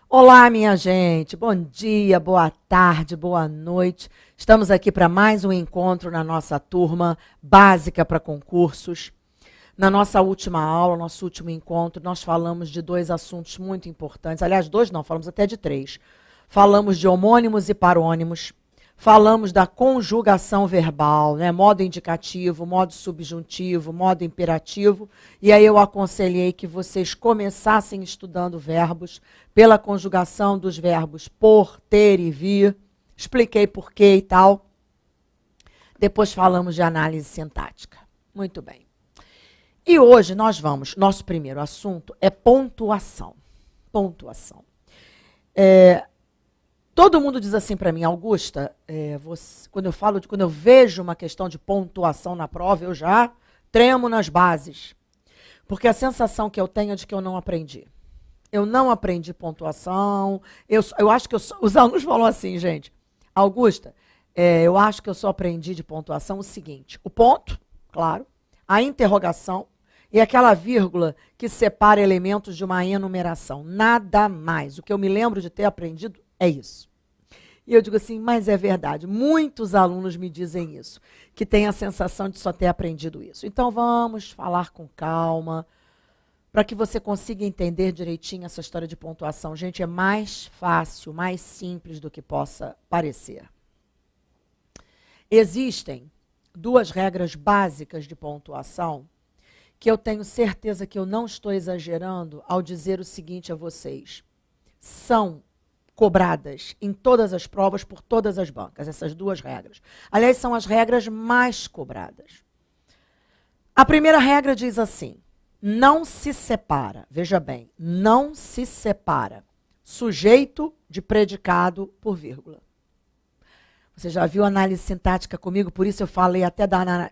Olá, minha gente. Bom dia, boa tarde, boa noite. Estamos aqui para mais um encontro na nossa turma básica para concursos. Na nossa última aula, nosso último encontro, nós falamos de dois assuntos muito importantes. Aliás, dois não, falamos até de três. Falamos de homônimos e parônimos. Falamos da conjugação verbal, né? Modo indicativo, modo subjuntivo, modo imperativo. E aí eu aconselhei que vocês começassem estudando verbos pela conjugação dos verbos por, ter e vir. Expliquei por quê e tal. Depois falamos de análise sintática. Muito bem. E hoje nosso primeiro assunto é pontuação. Pontuação. Todo mundo diz assim para mim, Augusta, quando eu vejo uma questão de pontuação na prova, eu já tremo nas bases. Porque a sensação que eu tenho é de que eu não aprendi. Eu não aprendi pontuação. Eu acho que os alunos falam assim, gente, Augusta, eu acho que eu só aprendi de pontuação o seguinte, o ponto, claro, a interrogação e aquela vírgula que separa elementos de uma enumeração. Nada mais. O que eu me lembro de ter aprendido é isso. E eu digo assim, mas é verdade. Muitos alunos me dizem isso, que têm a sensação de só ter aprendido isso. Então vamos falar com calma, para que você consiga entender direitinho essa história de pontuação. Gente, é mais fácil, mais simples do que possa parecer. Existem duas regras básicas de pontuação que eu tenho certeza que eu não estou exagerando ao dizer o seguinte a vocês. São cobradas em todas as provas por todas as bancas, essas duas regras. Aliás, são as regras mais cobradas. A primeira regra diz assim, não se separa, veja bem, não se separa sujeito de predicado por vírgula. Você já viu análise sintática comigo, por isso eu falei até da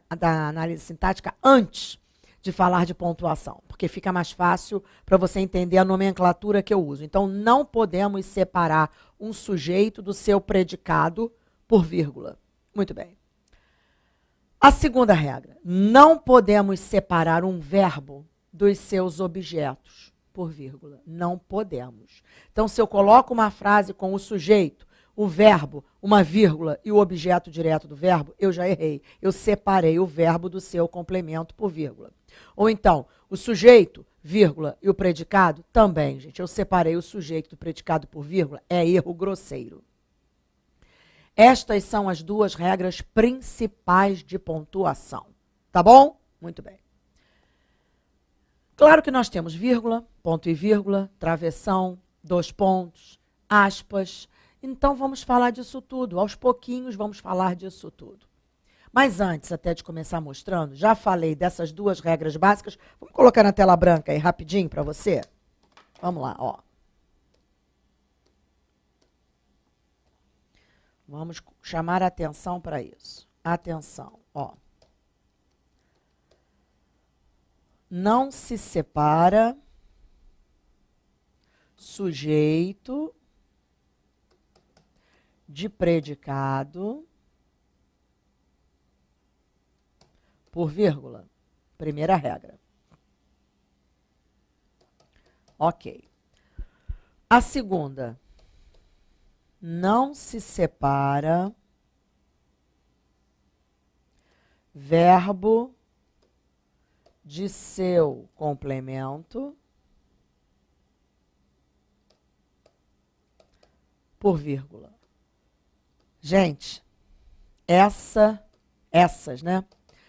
análise sintática antes de falar de pontuação, porque fica mais fácil para você entender a nomenclatura que eu uso. Então, não podemos separar um sujeito do seu predicado por vírgula. Muito bem. A segunda regra, não podemos separar um verbo dos seus objetos por vírgula. Não podemos. Então, se eu coloco uma frase com o sujeito, o verbo, uma vírgula e o objeto direto do verbo, eu já errei. Eu separei o verbo do seu complemento por vírgula. Ou então, o sujeito, vírgula, e o predicado, também, gente. Eu separei o sujeito do predicado por vírgula, é erro grosseiro. Estas são as duas regras principais de pontuação. Tá bom? Muito bem. Claro que nós temos vírgula, ponto e vírgula, travessão, dois pontos, aspas. Então, vamos falar disso tudo. Aos pouquinhos, vamos falar disso tudo. Mas antes, até de começar mostrando, já falei dessas duas regras básicas. Vamos colocar na tela branca aí rapidinho para você? Vamos lá, ó. Vamos chamar a atenção para isso. Atenção, ó. Não se separa sujeito de predicado por vírgula. Primeira regra. Ok. A segunda. Não se separa verbo de seu complemento por vírgula. Gente, essas, né?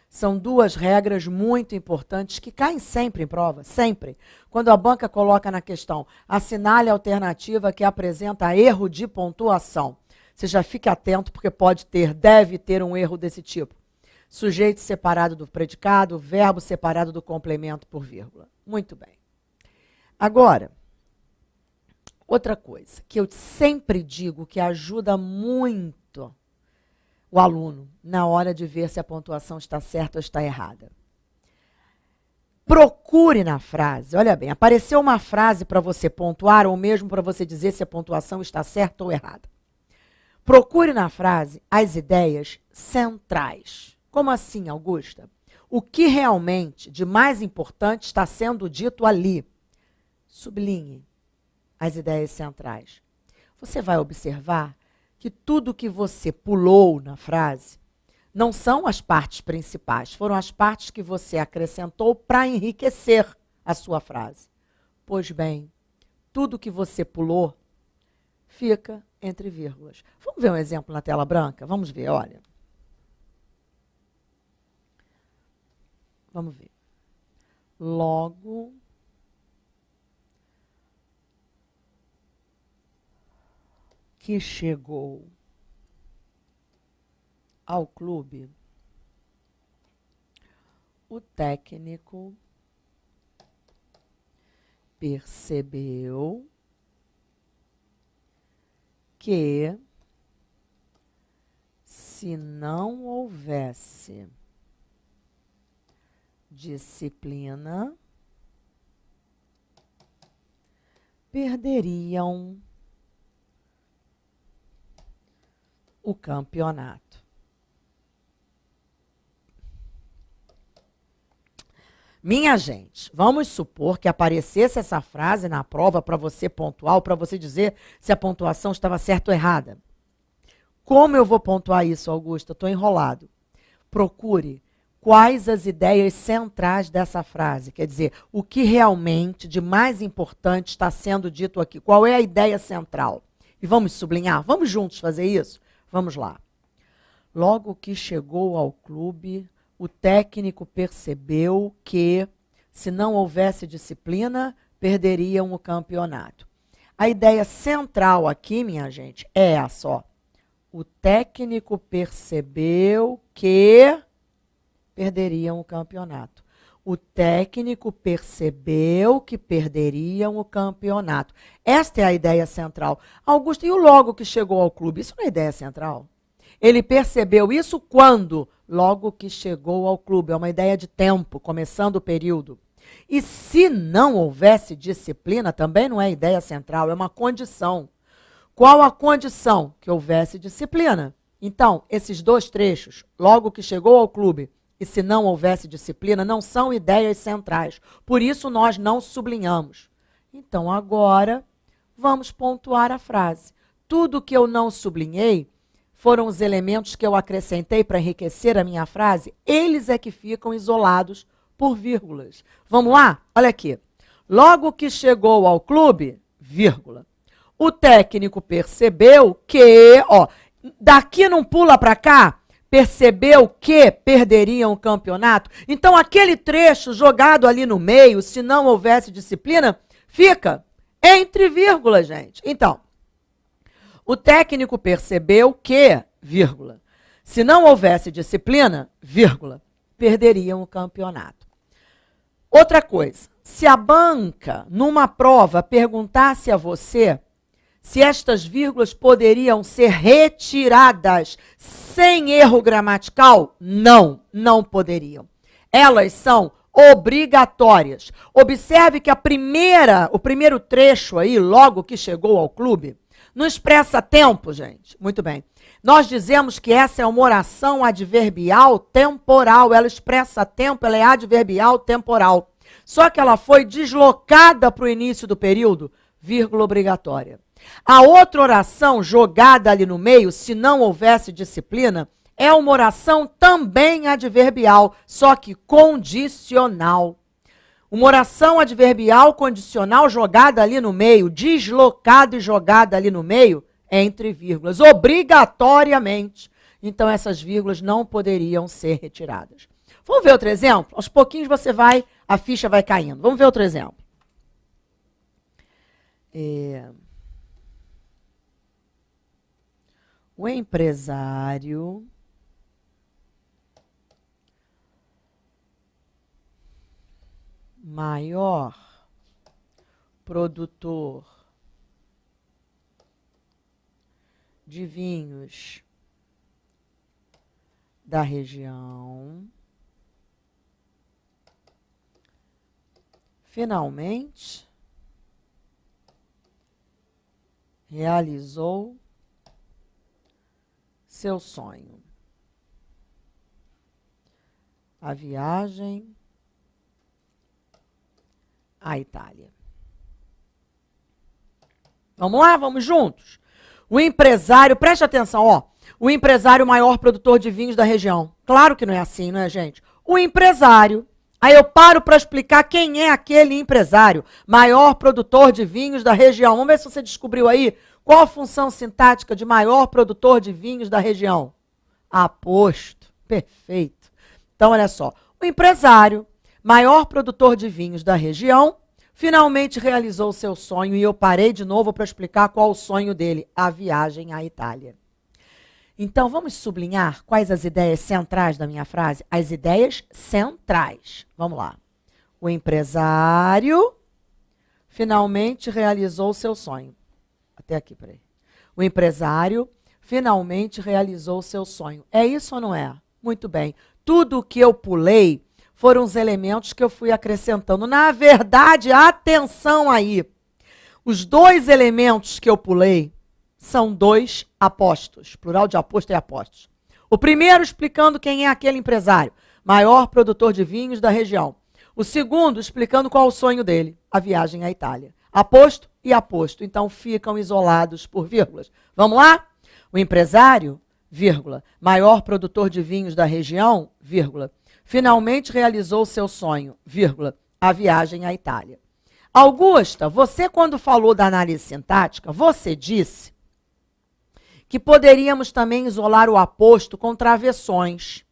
São duas regras muito importantes que caem sempre em prova, sempre. Quando a banca coloca na questão, assinale a alternativa que apresenta erro de pontuação. Você já fique atento, porque deve ter um erro desse tipo. Sujeito separado do predicado, verbo separado do complemento por vírgula. Muito bem. Agora, outra coisa que eu sempre digo que ajuda muito o aluno na hora de ver se a pontuação está certa ou está errada. Procure na frase, olha bem, apareceu uma frase para você pontuar ou mesmo para você dizer se a pontuação está certa ou errada. Procure na frase as ideias centrais. Como assim, Augusta? O que realmente de mais importante está sendo dito ali? Sublinhe as ideias centrais. Você vai observar que tudo que você pulou na frase não são as partes principais, foram as partes que você acrescentou para enriquecer a sua frase. Pois bem, tudo que você pulou fica entre vírgulas. Vamos ver um exemplo na tela branca? Vamos ver, olha. Vamos ver. Logo que chegou ao clube, o técnico percebeu que se não houvesse disciplina, perderiam o campeonato. Minha gente, vamos supor que aparecesse essa frase na prova para você pontuar, para você dizer se a pontuação estava certa ou errada. Como eu vou pontuar isso, Augusta? Estou enrolado. Procure quais as ideias centrais dessa frase. Quer dizer, o que realmente de mais importante está sendo dito aqui. Qual é a ideia central? E vamos sublinhar? Vamos juntos fazer isso? Vamos lá. Logo que chegou ao clube, o técnico percebeu que, se não houvesse disciplina, perderiam o campeonato. A ideia central aqui, minha gente, é essa, ó. O técnico percebeu que perderiam o campeonato. O técnico percebeu que perderiam o campeonato. Esta é a ideia central. Augusto, e o logo que chegou ao clube? Isso não é ideia central? Ele percebeu isso quando? Logo que chegou ao clube. É uma ideia de tempo, começando o período. E se não houvesse disciplina, também não é ideia central, é uma condição. Qual a condição? Que houvesse disciplina. Então, esses dois trechos, logo que chegou ao clube e se não houvesse disciplina, não são ideias centrais. Por isso, nós não sublinhamos. Então, agora, vamos pontuar a frase. Tudo que eu não sublinhei foram os elementos que eu acrescentei para enriquecer a minha frase, eles é que ficam isolados por vírgulas. Vamos lá? Olha aqui. Logo que chegou ao clube, vírgula, o técnico percebeu que, ó, daqui não pula para cá, percebeu que perderiam o campeonato. Então, aquele trecho jogado ali no meio, se não houvesse disciplina, fica entre vírgulas, gente. Então, o técnico percebeu que, vírgula, se não houvesse disciplina, vírgula, perderiam o campeonato. Outra coisa, se a banca, numa prova, perguntasse a você se estas vírgulas poderiam ser retiradas sem erro gramatical, não poderiam. Elas são obrigatórias. Observe que o primeiro trecho aí, logo que chegou ao clube, não expressa tempo, gente. Muito bem. Nós dizemos que essa é uma oração adverbial temporal. Ela expressa tempo, ela é adverbial temporal. Só que ela foi deslocada para o início do período, vírgula obrigatória. A outra oração jogada ali no meio, se não houvesse disciplina, é uma oração também adverbial, só que condicional. Uma oração adverbial condicional jogada ali no meio, deslocada e jogada ali no meio, entre vírgulas, obrigatoriamente. Então, essas vírgulas não poderiam ser retiradas. Vamos ver outro exemplo? Aos pouquinhos a ficha vai caindo. Vamos ver outro exemplo. O empresário maior produtor de vinhos da região finalmente realizou seu sonho. A viagem à Itália. Vamos lá, vamos juntos. O empresário, preste atenção, ó. O empresário maior produtor de vinhos da região. Claro que não é assim, não é, gente? O empresário. Aí eu paro para explicar quem é aquele empresário maior produtor de vinhos da região. Vamos ver se você descobriu aí qual a função sintática de maior produtor de vinhos da região. Aposto. Perfeito. Então, olha só. O empresário maior produtor de vinhos da região finalmente realizou seu sonho e eu parei de novo para explicar qual o sonho dele, a viagem à Itália. Então, vamos sublinhar quais as ideias centrais da minha frase? As ideias centrais. Vamos lá. O empresário finalmente realizou seu sonho. Até aqui, peraí. O empresário finalmente realizou seu sonho. É isso ou não é? Muito bem. Tudo o que eu pulei foram os elementos que eu fui acrescentando. Na verdade, atenção aí. Os dois elementos que eu pulei são dois apostos. Plural de aposto é apostos. O primeiro explicando quem é aquele empresário, maior produtor de vinhos da região. O segundo explicando qual é o sonho dele, a viagem à Itália. Aposto e aposto. Então ficam isolados por vírgulas. Vamos lá? O empresário, vírgula, maior produtor de vinhos da região, vírgula, finalmente realizou seu sonho, vírgula, a viagem à Itália. Augusta, você quando falou da análise sintática, você disse que poderíamos também isolar o aposto com travessões.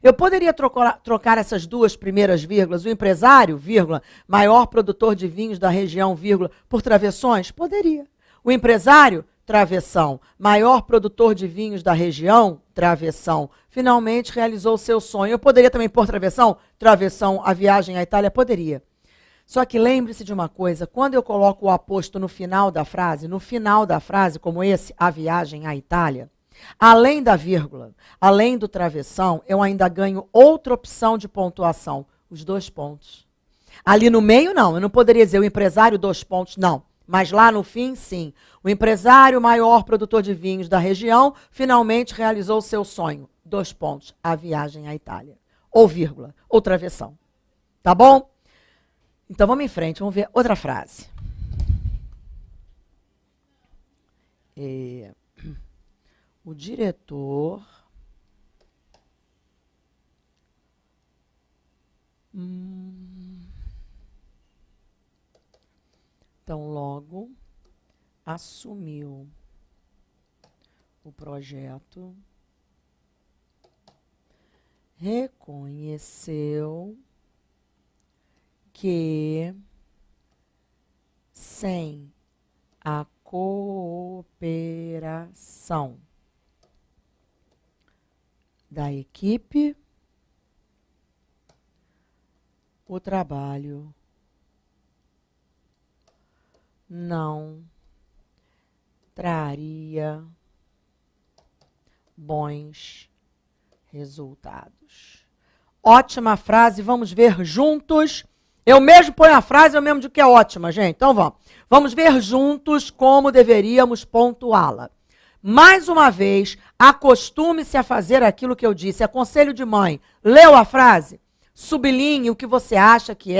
Eu poderia trocar essas duas primeiras vírgulas, o empresário, vírgula, maior produtor de vinhos da região, vírgula, por travessões? Poderia. O empresário, travessão, maior produtor de vinhos da região, travessão, finalmente realizou seu sonho. Eu poderia também pôr travessão? Travessão, a viagem à Itália? Poderia. Só que lembre-se de uma coisa, quando eu coloco o aposto no final da frase, como esse, a viagem à Itália, além da vírgula, além do travessão, eu ainda ganho outra opção de pontuação, os 2 pontos. Ali no meio, não, eu não poderia dizer o empresário 2 pontos, não. Mas lá no fim, sim. O empresário maior produtor de vinhos da região finalmente realizou seu sonho. 2 pontos, a viagem à Itália. Ou vírgula, ou travessão. Tá bom? Então vamos em frente, vamos ver outra frase. O diretor então logo assumiu o projeto, reconheceu que sem a cooperação da equipe, o trabalho não traria bons resultados. Ótima frase, vamos ver juntos. Eu mesmo ponho a frase, eu mesmo digo que é ótima, gente. Então vamos. Vamos ver juntos como deveríamos pontuá-la. Mais uma vez, acostume-se a fazer aquilo que eu disse. É conselho de mãe. Leu a frase? Sublinhe o que você acha que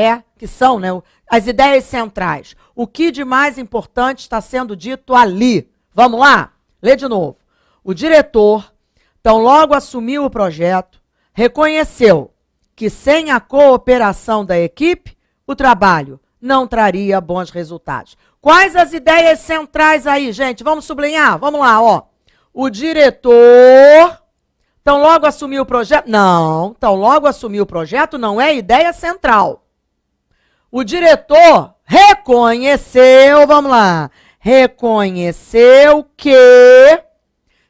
são, né, as ideias centrais. O que de mais importante está sendo dito ali. Vamos lá? Lê de novo. O diretor, então logo assumiu o projeto, reconheceu que sem a cooperação da equipe, o trabalho não traria bons resultados. Quais as ideias centrais aí, gente? Vamos sublinhar? Vamos lá, ó. O diretor, então logo assumiu o projeto? Não, então logo assumiu o projeto não é ideia central. O diretor reconheceu, vamos lá, reconheceu que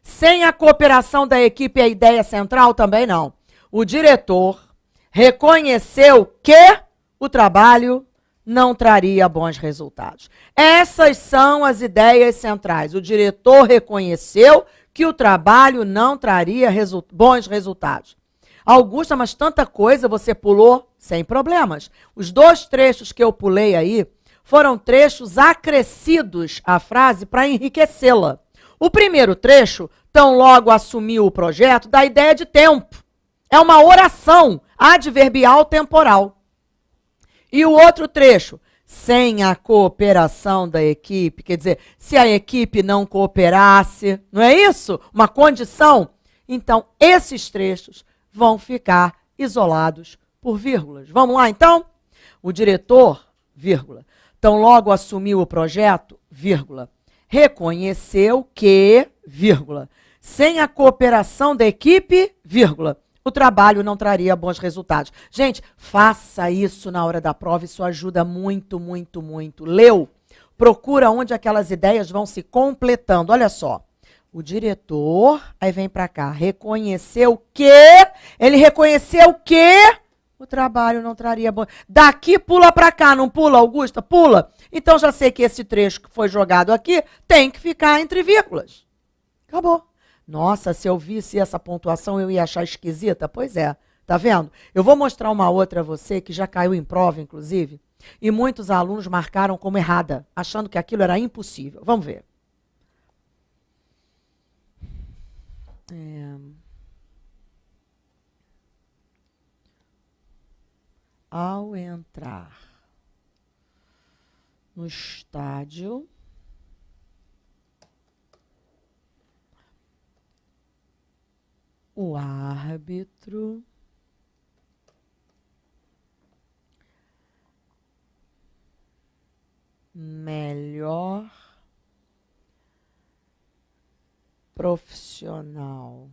sem a cooperação da equipe a ideia central também não. O diretor reconheceu que o trabalho não traria bons resultados. Essas são as ideias centrais. O diretor reconheceu que o trabalho não traria bons resultados. Augusta, mas tanta coisa você pulou? Sem problemas. Os 2 trechos que eu pulei aí foram trechos acrescidos à frase para enriquecê-la. O primeiro trecho, tão logo assumiu o projeto, dá ideia de tempo. É uma oração adverbial temporal. E o outro trecho, sem a cooperação da equipe, quer dizer, se a equipe não cooperasse, não é isso? Uma condição? Então, esses trechos vão ficar isolados por vírgulas. Vamos lá, então? O diretor, vírgula, tão logo assumiu o projeto, vírgula, reconheceu que, vírgula, sem a cooperação da equipe, vírgula, o trabalho não traria bons resultados. Gente, faça isso na hora da prova, isso ajuda muito, muito, muito. Leu? Procura onde aquelas ideias vão se completando. Olha só. O diretor, aí vem para cá, reconheceu que, ele reconheceu que o trabalho não traria bom. Daqui pula para cá, não pula, Augusta? Pula. Então já sei que esse trecho que foi jogado aqui tem que ficar entre vírgulas. Acabou. Nossa, se eu visse essa pontuação eu ia achar esquisita. Pois é, tá vendo? Eu vou mostrar uma outra a você que já caiu em prova, inclusive, e muitos alunos marcaram como errada, achando que aquilo era impossível. Vamos ver. Ao entrar no estádio, o árbitro melhor profissional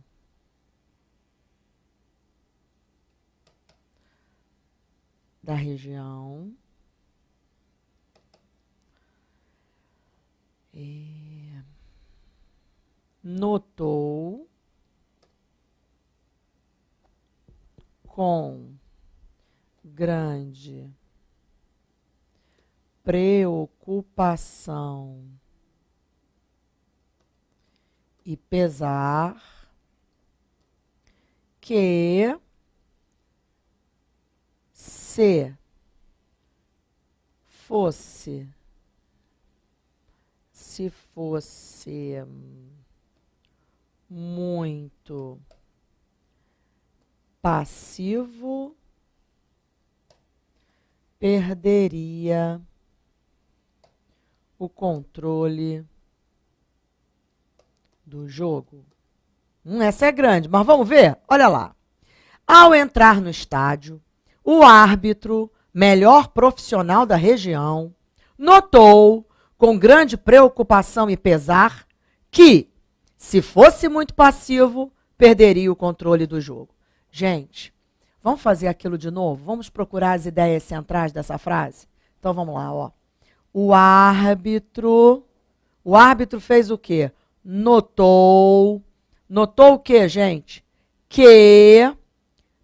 da região e notou com grande preocupação e pesar que se fosse muito passivo, perderia o controle do jogo. Essa é grande, mas vamos ver? Olha lá. Ao entrar no estádio, o árbitro, melhor profissional da região, notou, com grande preocupação e pesar, que, se fosse muito passivo, perderia o controle do jogo. Gente, vamos fazer aquilo de novo? Vamos procurar as ideias centrais dessa frase? Então vamos lá, ó. O árbitro fez o quê? Notou o quê, gente?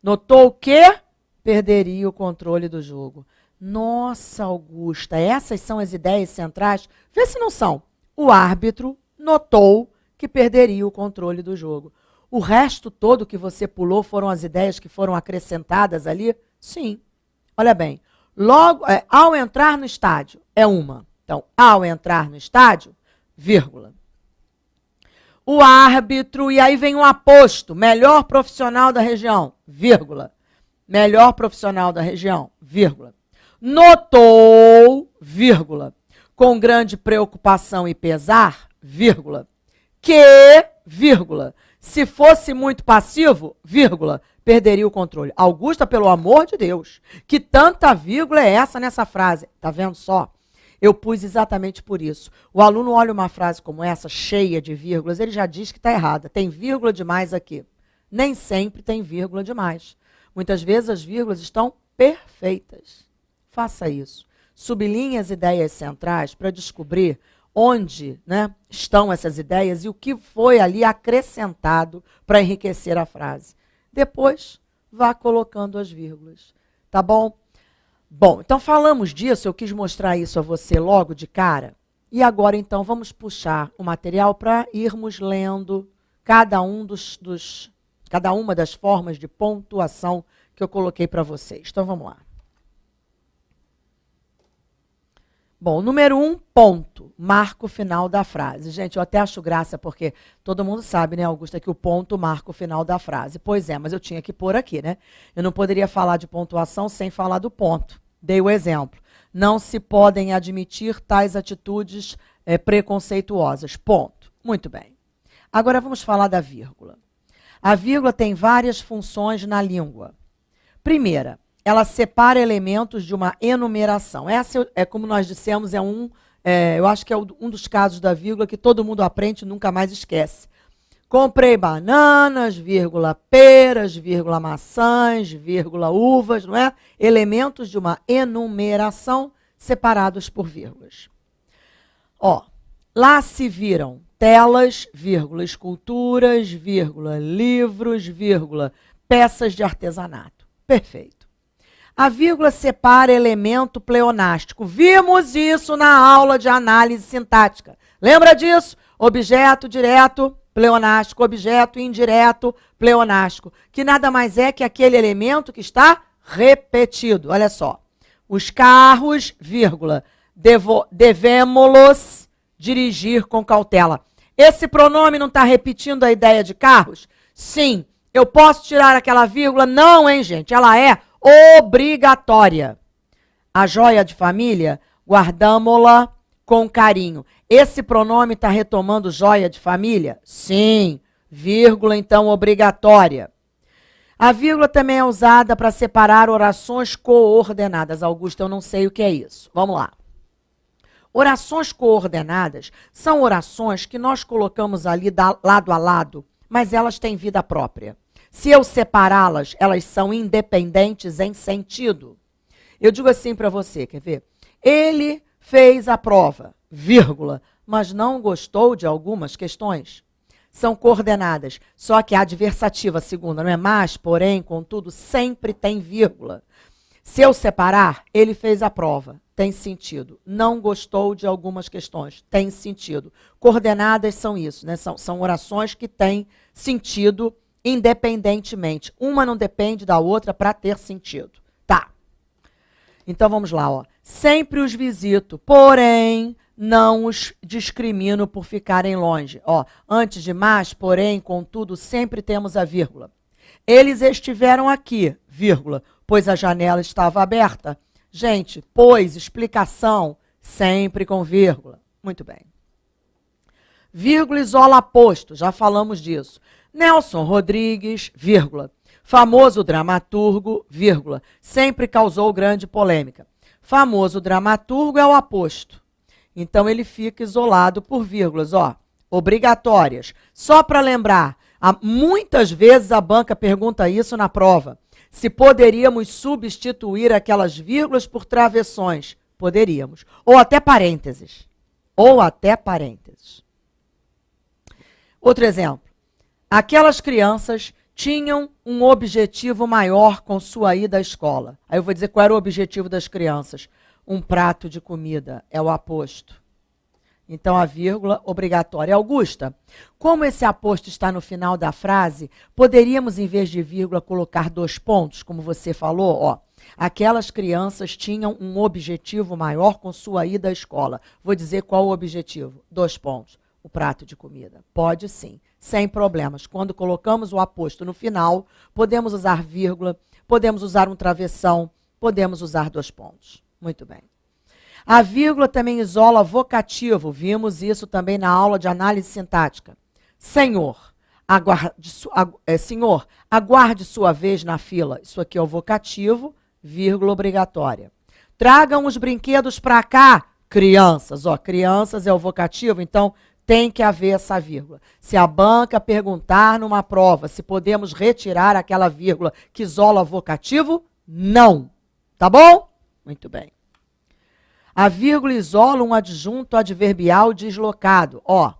Notou o quê? Perderia o controle do jogo. Nossa, Augusta, essas são as ideias centrais? Vê se não são. O árbitro notou que perderia o controle do jogo. O resto todo que você pulou foram as ideias que foram acrescentadas ali? Sim. Olha bem. Logo, ao entrar no estádio, é uma. Então, ao entrar no estádio, vírgula. O árbitro, e aí vem um aposto, melhor profissional da região, vírgula. Melhor profissional da região, vírgula. Notou, vírgula, com grande preocupação e pesar, vírgula, que, vírgula, se fosse muito passivo, vírgula, perderia o controle. Augusta, pelo amor de Deus, que tanta vírgula é essa nessa frase? Tá vendo só? Eu pus exatamente por isso. O aluno olha uma frase como essa, cheia de vírgulas, ele já diz que está errada. Tem vírgula demais aqui. Nem sempre tem vírgula demais. Muitas vezes as vírgulas estão perfeitas. Faça isso. Sublinhe as ideias centrais para descobrir onde, né, estão essas ideias e o que foi ali acrescentado para enriquecer a frase. Depois, vá colocando as vírgulas. Tá bom? Bom, então falamos disso, eu quis mostrar isso a você logo de cara. E agora, então, vamos puxar o material para irmos lendo cada cada uma das formas de pontuação que eu coloquei para vocês. Então, vamos lá. Bom, número 1, ponto. Marca o final da frase. Gente, eu até acho graça, porque todo mundo sabe, né, Augusta, que o ponto marca o final da frase. Pois é, mas eu tinha que pôr aqui, né? Eu não poderia falar de pontuação sem falar do ponto. Dei o exemplo. Não se podem admitir tais atitudes preconceituosas. Ponto. Muito bem. Agora vamos falar da vírgula. A vírgula tem várias funções na língua. Primeira, ela separa elementos de uma enumeração. Essa, como nós dissemos, eu acho que é um dos casos da vírgula que todo mundo aprende e nunca mais esquece. Comprei bananas, vírgula, peras, vírgula, maçãs, vírgula, uvas, não é? Elementos de uma enumeração separados por vírgulas. Ó, lá se viram telas, vírgula, esculturas, vírgula, livros, vírgula, peças de artesanato. Perfeito. A vírgula separa elemento pleonástico. Vimos isso na aula de análise sintática. Lembra disso? Objeto direto, pleonástico, objeto indireto, pleonástico, que nada mais é que aquele elemento que está repetido. Olha só. Os carros, vírgula, devemos-los dirigir com cautela. Esse pronome não está repetindo a ideia de carros? Sim. Eu posso tirar aquela vírgula? Não, hein, gente? Ela é obrigatória. A joia de família, guardamo-la com carinho. Esse pronome está retomando joia de família? Sim. Vírgula, então, obrigatória. A vírgula também é usada para separar orações coordenadas. Augusto, eu não sei o que é isso. Vamos lá. Orações coordenadas são orações que nós colocamos ali lado a lado, mas elas têm vida própria. Se eu separá-las, elas são independentes em sentido. Eu digo assim para você, quer ver? Ele fez a prova, vírgula, mas não gostou de algumas questões. São coordenadas, só que a adversativa, segunda, não é? Mas, porém, contudo, sempre tem vírgula. Se eu separar, ele fez a prova, tem sentido. Não gostou de algumas questões, tem sentido. Coordenadas são isso, né? São orações que têm sentido independentemente. Uma não depende da outra para ter sentido. Tá. Então vamos lá, ó. Sempre os visito, porém não os discrimino por ficarem longe. Ó, antes de mais, porém, contudo, sempre temos a vírgula. Eles estiveram aqui, vírgula, pois a janela estava aberta. Gente, pois, explicação, sempre com vírgula. Muito bem. Vírgula isola aposto, já falamos disso. Nelson Rodrigues, vírgula, famoso dramaturgo, vírgula, sempre causou grande polêmica. Famoso dramaturgo é o aposto. Então ele fica isolado por vírgulas, ó, obrigatórias. Só para lembrar, muitas vezes a banca pergunta isso na prova. Se poderíamos substituir aquelas vírgulas por travessões. Poderíamos. Ou até parênteses. Ou até parênteses. Outro exemplo. Aquelas crianças tinham um objetivo maior com sua ida à escola. Aí eu vou dizer qual era o objetivo das crianças. Um prato de comida, é o aposto. Então, a vírgula obrigatória. Augusta, como esse aposto está no final da frase, poderíamos, em vez de vírgula, colocar 2 pontos, como você falou, ó. Aquelas crianças tinham um objetivo maior com sua ida à escola. Vou dizer qual o objetivo. 2 pontos. O prato de comida. Pode sim, sem problemas. Quando colocamos o aposto no final, podemos usar vírgula, podemos usar um travessão, podemos usar 2 pontos. Muito bem. A vírgula também isola vocativo. Vimos isso também na aula de análise sintática. Senhor, aguarde sua vez na fila. Isso aqui é o vocativo, vírgula obrigatória. Tragam os brinquedos para cá, crianças. Ó, crianças é o vocativo, então tem que haver essa vírgula. Se a banca perguntar numa prova se podemos retirar aquela vírgula que isola vocativo, não. Tá bom? Muito bem. A vírgula isola um adjunto adverbial deslocado. Ó,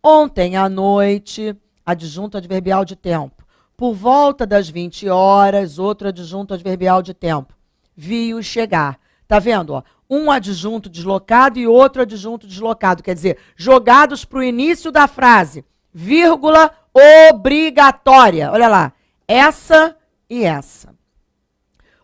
ontem à noite, adjunto adverbial de tempo. Por volta das 20 horas, outro adjunto adverbial de tempo. Vi-o chegar. Tá vendo? Ó? Um adjunto deslocado e outro adjunto deslocado. Quer dizer, jogados para o início da frase. Vírgula obrigatória. Olha lá, essa e essa.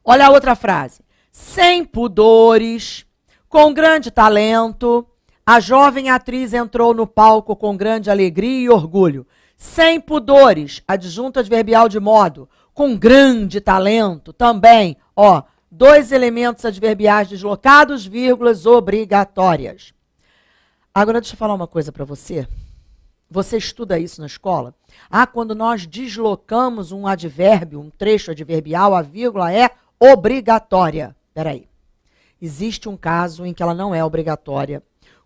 Olha a outra frase. Sem pudores, com grande talento, a jovem atriz entrou no palco com grande alegria e orgulho. Sem pudores, adjunto adverbial de modo, com grande talento, também, ó, 2 elementos adverbiais deslocados, vírgulas obrigatórias. Agora deixa eu falar uma coisa para você. Você estuda isso na escola? Quando nós deslocamos um advérbio, um trecho adverbial, a vírgula é obrigatória. Espera aí. Existe um caso em que ela não é obrigatória.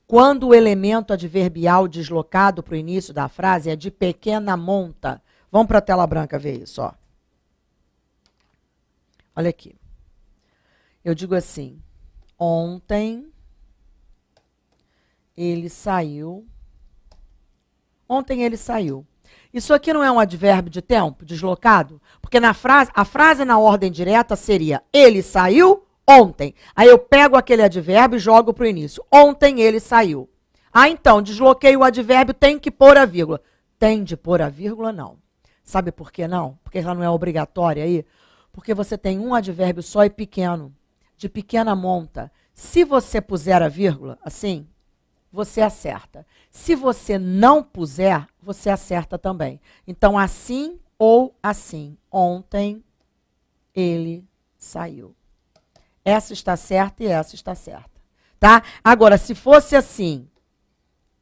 Quando o elemento adverbial deslocado para o início da frase é de pequena monta. Vamos para a tela branca ver isso, ó. Olha aqui. Eu digo assim, ontem ele saiu. Ontem ele saiu. Isso aqui não é um advérbio de tempo, deslocado? Porque a frase na ordem direta seria, ele saiu ontem. Aí eu pego aquele advérbio e jogo para o início. Ontem ele saiu. Então, desloquei o advérbio, tem que pôr a vírgula. Tem de pôr a vírgula? Não. Sabe por que não? Porque ela não é obrigatória aí. Porque você tem um advérbio só e pequeno, de pequena monta. Se você puser a vírgula, assim, você acerta. Se você não puser, você acerta também. Então, assim ou assim. Ontem ele saiu. Essa está certa e essa está certa. Tá? Agora, se fosse assim,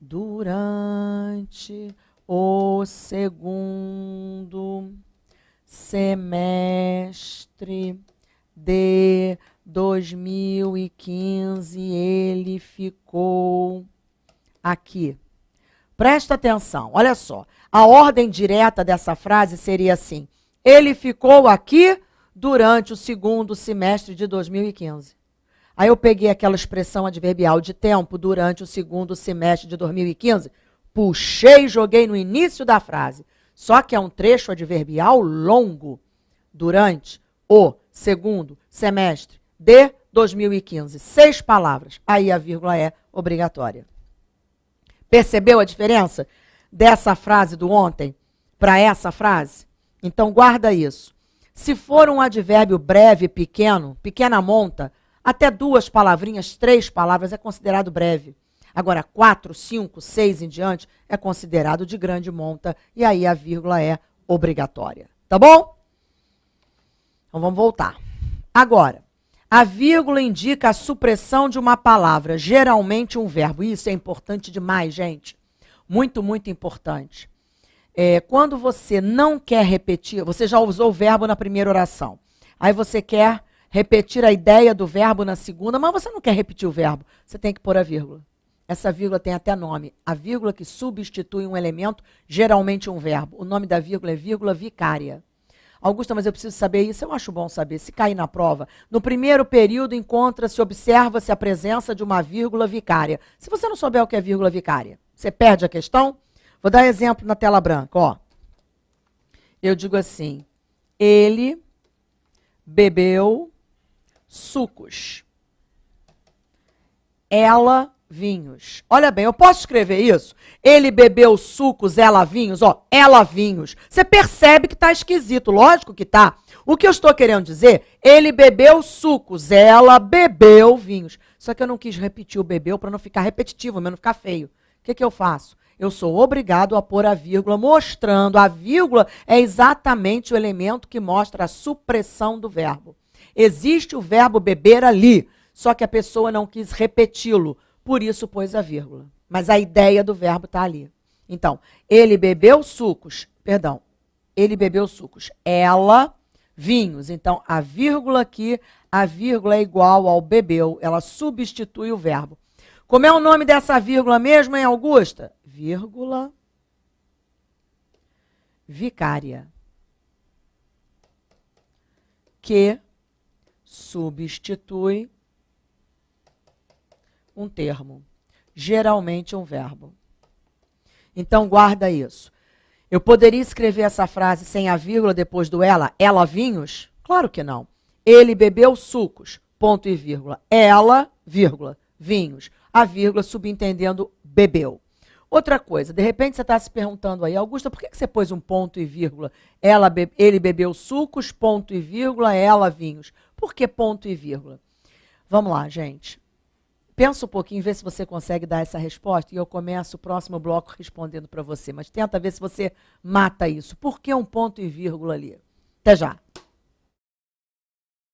durante o segundo semestre de 2015, ele ficou aqui. Presta atenção, olha só. A ordem direta dessa frase seria assim, ele ficou aqui durante o segundo semestre de 2015. Aí eu peguei aquela expressão adverbial de tempo durante o segundo semestre de 2015, puxei e joguei no início da frase. Só que é um trecho adverbial longo. Durante o segundo semestre de 2015. 6 palavras. Aí a vírgula é obrigatória. Percebeu a diferença dessa frase do ontem para essa frase? Então guarda isso. Se for um advérbio breve, pequeno, pequena monta, até 2 palavrinhas, 3 palavras é considerado breve. Agora 4, 5, 6 em diante é considerado de grande monta e aí a vírgula é obrigatória. Tá bom? Então vamos voltar. Agora, a vírgula indica a supressão de uma palavra, geralmente um verbo. Isso é importante demais, gente. Muito, muito importante. Quando você não quer repetir, você já usou o verbo na primeira oração. Aí você quer repetir a ideia do verbo na segunda, mas você não quer repetir o verbo. Você tem que pôr a vírgula. Essa vírgula tem até nome. A vírgula que substitui um elemento, geralmente um verbo. O nome da vírgula é vírgula vicária. Augusta, mas eu preciso saber isso. Eu acho bom saber. Se cair na prova, no primeiro período encontra-se, observa-se a presença de uma vírgula vicária. Se você não souber o que é vírgula vicária, você perde a questão? Vou dar exemplo na tela branca. Ó. Eu digo assim, ele bebeu sucos. Ela vinhos. Olha bem, eu posso escrever isso? Ele bebeu sucos, ela vinhos, ó, ela vinhos. Você percebe que está esquisito, lógico que tá. O que eu estou querendo dizer? Ele bebeu sucos, ela bebeu vinhos. Só que eu não quis repetir o bebeu para não ficar repetitivo, para não ficar feio. O que eu faço? Eu sou obrigado a pôr a vírgula, mostrando. A vírgula é exatamente o elemento que mostra a supressão do verbo. Existe o verbo beber ali, só que a pessoa não quis repeti-lo. Por isso pôs a vírgula. Mas a ideia do verbo está ali. Então, ele bebeu sucos, ela, vinhos. Então, a vírgula aqui, a vírgula é igual ao bebeu, ela substitui o verbo. Como é o nome dessa vírgula mesmo, hein, Augusta? Vírgula vicária. Que substitui um termo, geralmente um verbo. Então, guarda isso. Eu poderia escrever essa frase sem a vírgula depois do ela vinhos? Claro que não. Ele bebeu sucos, ponto e vírgula. Ela, vírgula, vinhos. A vírgula subentendendo bebeu. Outra coisa, de repente você está se perguntando aí, Augusta, por que você pôs um ponto e vírgula? Ele bebeu sucos, ponto e vírgula, ela vinhos. Por que ponto e vírgula? Vamos lá, gente. Pensa um pouquinho, vê se você consegue dar essa resposta e eu começo o próximo bloco respondendo para você. Mas tenta ver se você mata isso. Por que um ponto e vírgula ali? Até já.